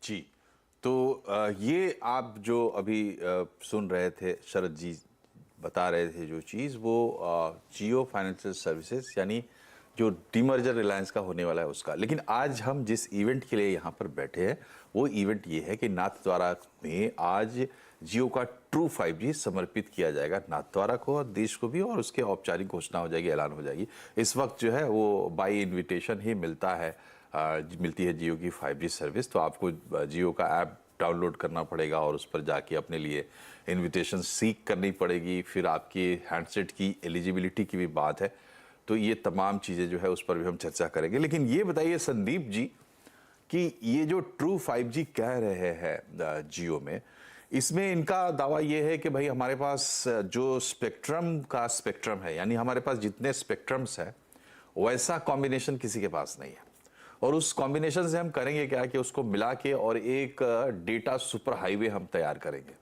जी। तो ये आप जो अभी सुन रहे थे, शरद जी बता रहे थे जो चीज़, वो जियो फाइनेंशियल सर्विसेज यानी जो डीमर्जर रिलायंस का होने वाला है उसका। लेकिन आज हम जिस इवेंट के लिए यहाँ पर बैठे हैं, वो इवेंट ये है कि नाथद्वारा में आज जियो का ट्रू 5G समर्पित किया जाएगा नाथद्वारा को और देश को भी, और उसके औपचारिक घोषणा हो जाएगी, ऐलान हो जाएगी। इस वक्त जो है वो बाई इन्विटेशन ही मिलता है, मिलती है जियो की 5G सर्विस। तो आपको जियो का ऐप डाउनलोड करना पड़ेगा और उस पर जाके अपने लिए इनविटेशन सीक करनी पड़ेगी। फिर आपकी हैंडसेट की एलिजिबिलिटी की भी बात है। तो ये तमाम चीज़ें जो है उस पर भी हम चर्चा करेंगे। लेकिन ये बताइए संदीप जी कि ये जो ट्रू 5G कह रहे हैं जियो में, इसमें इनका दावा ये है कि भाई हमारे पास जो स्पेक्ट्रम है, यानी हमारे पास जितने स्पेक्ट्रम्स है वैसा कॉम्बिनेशन किसी के पास नहीं है। और उस कॉम्बिनेशन से हम करेंगे क्या कि उसको मिला के और एक डेटा सुपर हाईवे हम तैयार करेंगे,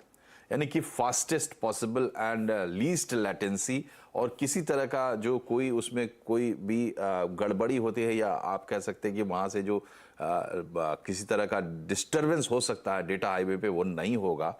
यानी कि fastest possible and least latency. और किसी तरह का जो कोई उसमें कोई भी गड़बड़ी होती है, या आप कह सकते हैं कि वहाँ से जो किसी तरह का डिस्टरबेंस हो सकता है डेटा हाईवे पे, वो नहीं होगा।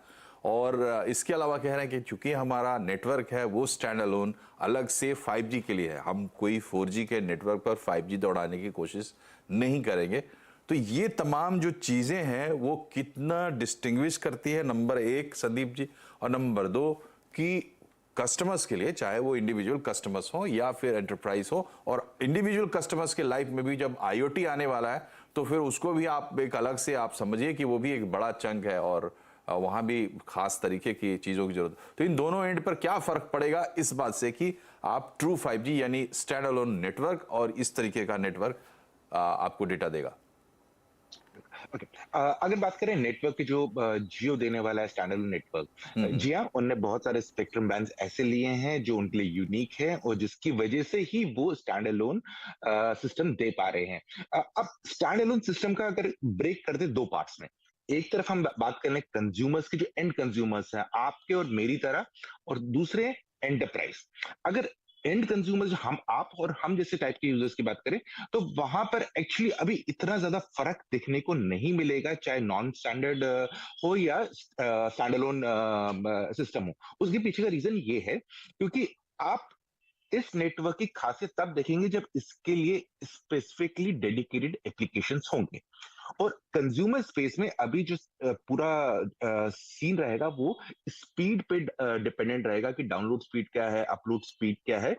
और इसके अलावा कह रहे हैं कि चूंकि हमारा नेटवर्क है वो स्टैंड अलोन अलग से 5G के लिए है, हम कोई 4G के नेटवर्क पर 5G दौड़ाने की कोशिश नहीं करेंगे। तो ये तमाम जो चीजें हैं वो कितना डिस्टिंग्विश करती है, नंबर एक संदीप जी, और नंबर दो कि कस्टमर्स के लिए, चाहे वो इंडिविजुअल कस्टमर्स हो या फिर एंटरप्राइज हो, और इंडिविजुअल कस्टमर्स के लाइफ में भी जब IoT आने वाला है तो फिर उसको भी आप एक अलग से आप समझिए कि वो भी एक बड़ा चंक है, और वहां भी खास तरीके की चीजों की जरूरत। तो इन दोनों एंड पर क्या फर्क पड़ेगा इस बात से कि आप ट्रू 5G यानी स्टैंड अलोन नेटवर्क और इस तरीके का नेटवर्क आपको डेटा देगा। ओके। अगर बात करें नेटवर्क की, जो जियो देने वाला है स्टैंड अलोन नेटवर्क, हम्म। जी हाँ, उनने बहुत सारे स्पेक्ट्रम बैंड्स ऐसे लिए हैं जो उनके लिए यूनिक है और जिसकी वजह से ही वो स्टैंड अलोन सिस्टम दे पा रहे हैं। अब स्टैंड अलोन सिस्टम का अगर ब्रेक कर दे दो पार्ट्स में, एक तरफ हम बात कर लें कंज्यूमर्स की, जो एंड कंज्यूमर्स हैं आपके और मेरी तरह, और दूसरे एंटरप्राइज। अगर एंड कंज्यूमर, जो हम आप और हम जैसे टाइप के यूजर्स की बात करें, तो वहां पर एक्चुअली अभी इतना ज्यादा फर्क देखने को नहीं मिलेगा, चाहे नॉन स्टैंडर्ड हो या स्टैंड अलोन सिस्टम हो। उसके पीछे का रीजन ये है क्योंकि आप इस नेटवर्क की खासियत तब देखेंगे जब इसके लिए स्पेसिफिकली डेडिकेटेड एप्लीकेशंस होंगे। और कंज्यूमर स्पेस में अभी जो पूरा सीन रहेगा वो स्पीड पे डिपेंडेंट रहेगा कि डाउनलोड स्पीड क्या है, अपलोड स्पीड क्या है।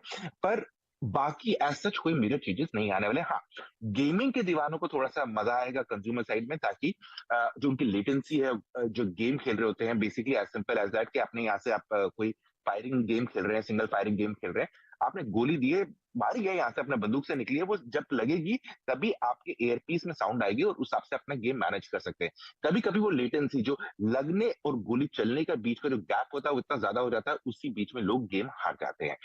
पर बाकी एज सच कोई मेजर चेंजेस नहीं आने वाले। हाँ, गेमिंग के दीवानों को थोड़ा सा मजा आएगा कंज्यूमर साइड में, ताकि जो उनकी लेटेंसी है, जो गेम खेल रहे होते हैं, basically as simple as that कि आपने यहाँ से आप कोई फायरिंग गेम खेल रहे हैं, सिंगल फायरिंग गेम खेल रहे हैं, आपने गोली दी है, मारी है, यहाँ से अपने बंदूक से निकली है, वो जब लगेगी तभी आपके एयरपीस में साउंड आएगी और उस हिसाब से अपना गेम मैनेज कर सकते हैं। कभी कभी वो लेटेंसी जो लगने और गोली चलने का बीच का जो गैप होता है वो इतना ज्यादा हो जाता है, उसी बीच में लोग गेम हार जाते हैं।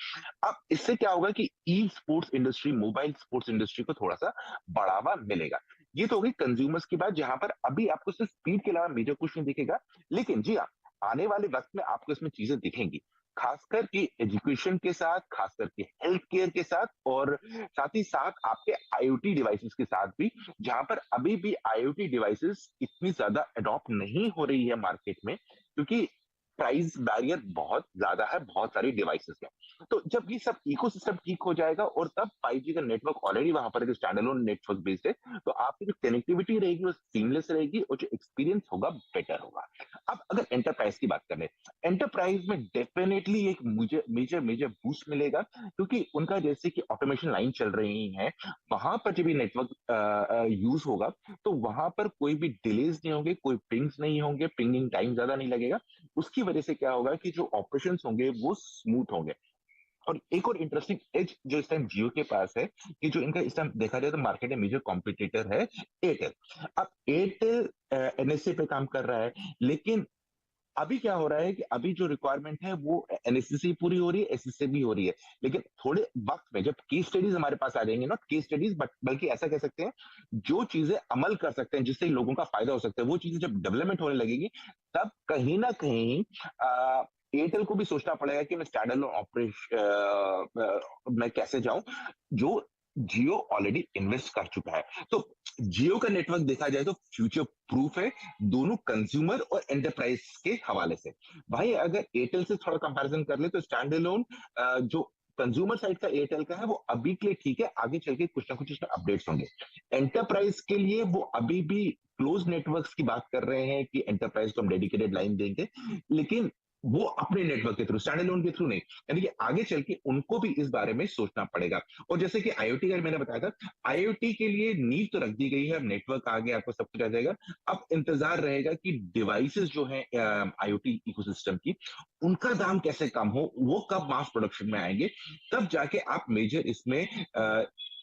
अब इससे क्या होगा कि e sports industry, mobile sports industry को थोड़ा सा बढ़ावा मिलेगा। ये तो हो गई कंज्यूमर्स की बात, जहां पर अभी आपको सिर्फ स्पीड के अलावा मेजर कुछ नहीं दिखेगा। लेकिन जी हाँ, आने वाले वक्त में आपको इसमें चीजें दिखेंगी, खासकर कि एजुकेशन के साथ, खासकर कि हेल्थ केयर के साथ, और साथ ही साथ आपके आईओटी डिवाइसेस के साथ भी, जहां पर अभी भी आईओटी डिवाइसेस इतनी ज्यादा अडॉप्ट नहीं हो रही है मार्केट में, क्योंकि प्राइस बैरियर बहुत ज्यादा है बहुत सारी डिवाइसेस में। तो जब ये सब इकोसिस्टम ठीक हो जाएगा और तब 5G का नेटवर्क ऑलरेडी वहां पर स्टैंड अलोन नेटवर्क बेस्ड है, तो आपकी जो कनेक्टिविटी रहेगी वो सीमलेस रहेगी और जो एक्सपीरियंस होगा बेटर होगा। अब अगर एंटरप्राइज की बात करें, एंटरप्राइज में डेफिनेटली एक मुझे मेजर मेजर बूस्ट मिलेगा, क्योंकि उनका जैसे कि ऑटोमेशन लाइन चल रही है, वहां पर जब भी नेटवर्क यूज होगा तो वहां पर कोई भी डिलेज नहीं होंगे, कोई पिंग्स नहीं होंगे, पिंगिंग टाइम ज्यादा नहीं लगेगा। उसकी वजह से क्या होगा कि जो ऑपरेशन होंगे वो स्मूथ होंगे। और एक और इंटरेस्टिंग एज जो इस टाइम जियो के पास है, कि जो इनका इस टाइम देखा जाए तो मार्केट में मेजर कॉम्पिटिटर है एयरटेल। अब एयरटेल एनएसए पे काम कर रहा है, लेकिन अभी क्या हो रहा है कि अभी जो रिक्वायरमेंट है वो एनएससी से पूरी हो रही है, एसएस से भी हो रही है। लेकिन थोड़े वक्त में जब केस स्टडीज हमारे पास आ जाएंगे, नॉट केस स्टडीज बट बल्कि ऐसा कह सकते हैं, जो चीजें अमल कर सकते हैं जिससे लोगों का फायदा हो सकता है, वो चीजें जब डेवलपमेंट होने लगेगी, तब कहीं ना कहीं एयरटेल को भी सोचना पड़ेगा कि मैं स्टैंड अलोन ऑपरेशन मैं कैसे जाऊं, जो जियो ऑलरेडी इन्वेस्ट कर चुका है। तो जियो का नेटवर्क देखा जाए तो फ्यूचर प्रूफ है, दोनों कंज्यूमर और एंटरप्राइज के हवाले से। भाई अगर एयरटेल से थोड़ा कंपैरिजन कर ले तो स्टैंड अलोन जो कंज्यूमर साइड का एयरटेल का है वो अभी के लिए ठीक है, आगे चल के कुछ ना कुछ उसमें अपडेट्स होंगे। एंटरप्राइज के लिए वो अभी भी क्लोज नेटवर्क्स की बात कर रहे हैं कि एंटरप्राइज को हम डेडिकेटेड लाइन देंगे, लेकिन वो अपने नेटवर्क के थ्रू, स्टैंड अलोन के थ्रू नहीं। यानी कि आगे चल के उनको भी इस बारे में सोचना पड़ेगा। और जैसे कि आईओटी का मैंने बताया था, आईओटी के लिए नींव तो रख दी गई है, अब नेटवर्क आ गया, आपको सब कुछ आ जाएगा। अब इंतजार रहेगा कि डिवाइसेस जो हैं आईओटी इकोसिस्टम की, उनका दाम कैसे कम हो, वो कब मास प्रोडक्शन में आएंगे, तब जाके आप मेजर इसमें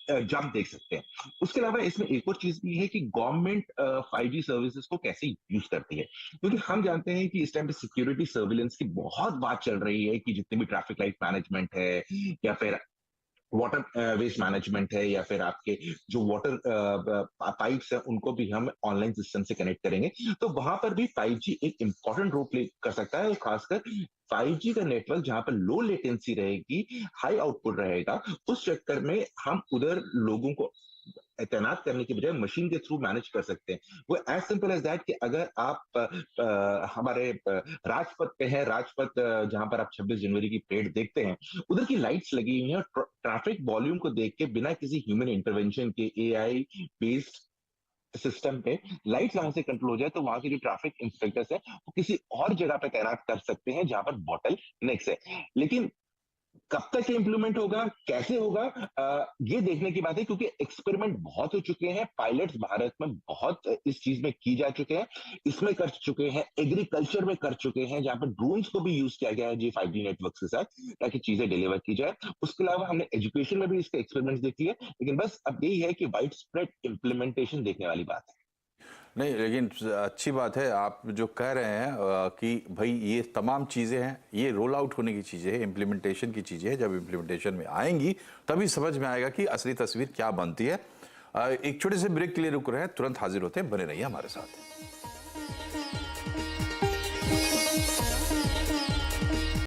जंप देख सकते हैं। उसके अलावा इसमें एक और चीज भी है कि गवर्नमेंट 5G सर्विसेज को कैसे यूज करती है, क्योंकि हम जानते हैं कि इस टाइम पे सिक्योरिटी सर्विलेंस की बहुत बात चल रही है कि जितने भी ट्रैफिक लाइट मैनेजमेंट है या फिर वाटर वेस्ट मैनेजमेंट है या फिर आपके जो वाटर पाइप्स है उनको भी हम ऑनलाइन सिस्टम से कनेक्ट करेंगे, तो वहां पर भी 5G एक इंपॉर्टेंट रोल प्ले कर सकता है। और खासकर 5G का नेटवर्क जहां पर लो लेटेंसी रहेगी, हाई आउटपुट रहेगा, उस चक्कर में हम उधर लोगों को तैनात करने की बजाय मशीन के थ्रू मैनेज कर सकते हैं। वो एज सिंपल एज दैट कि अगर आप हमारे राजपथ पे है, राजपथ जहां पर आप 26 जनवरी की परेड देखते हैं, उधर की लाइट्स लगी हुई हैं और ट्रैफिक वॉल्यूम को देख के बिना किसी ह्यूमन इंटरवेंशन के एआई बेस्ड सिस्टम पे लाइट्स वहां से कंट्रोल हो जाए, तो वहां के जो ट्रैफिक इंस्पेक्टर्स है वो किसी और जगह पे तैनात कर सकते हैं जहां पर बॉटल नेक्स है। लेकिन कब तक ये इम्प्लीमेंट होगा, कैसे होगा, ये देखने की बात है, क्योंकि एक्सपेरिमेंट बहुत हो चुके हैं, पायलट्स भारत में बहुत इस चीज में की जा चुके हैं, इसमें कर चुके हैं, एग्रीकल्चर में कर चुके हैं, जहां पर ड्रोन्स को भी यूज किया गया है जी 5G नेटवर्क के साथ, ताकि चीजें डिलीवर की जाए। उसके अलावा हमने एजुकेशन में भी इसके एक्सपेरिमेंट देखी है, लेकिन बस अब यही है कि वाइड स्प्रेड इम्प्लीमेंटेशन देखने वाली बात है। नहीं, लेकिन अच्छी बात है आप जो कह रहे हैं कि भाई ये तमाम चीज़ें हैं, ये रोल आउट होने की चीज़ें हैं, इम्प्लीमेंटेशन की चीज़ें हैं। जब इम्प्लीमेंटेशन में आएंगी तभी समझ में आएगा कि असली तस्वीर क्या बनती है। एक छोटे से ब्रेक के लिए रुक रहे हैं, तुरंत हाजिर होते हैं, बने रहिए हमारे साथ।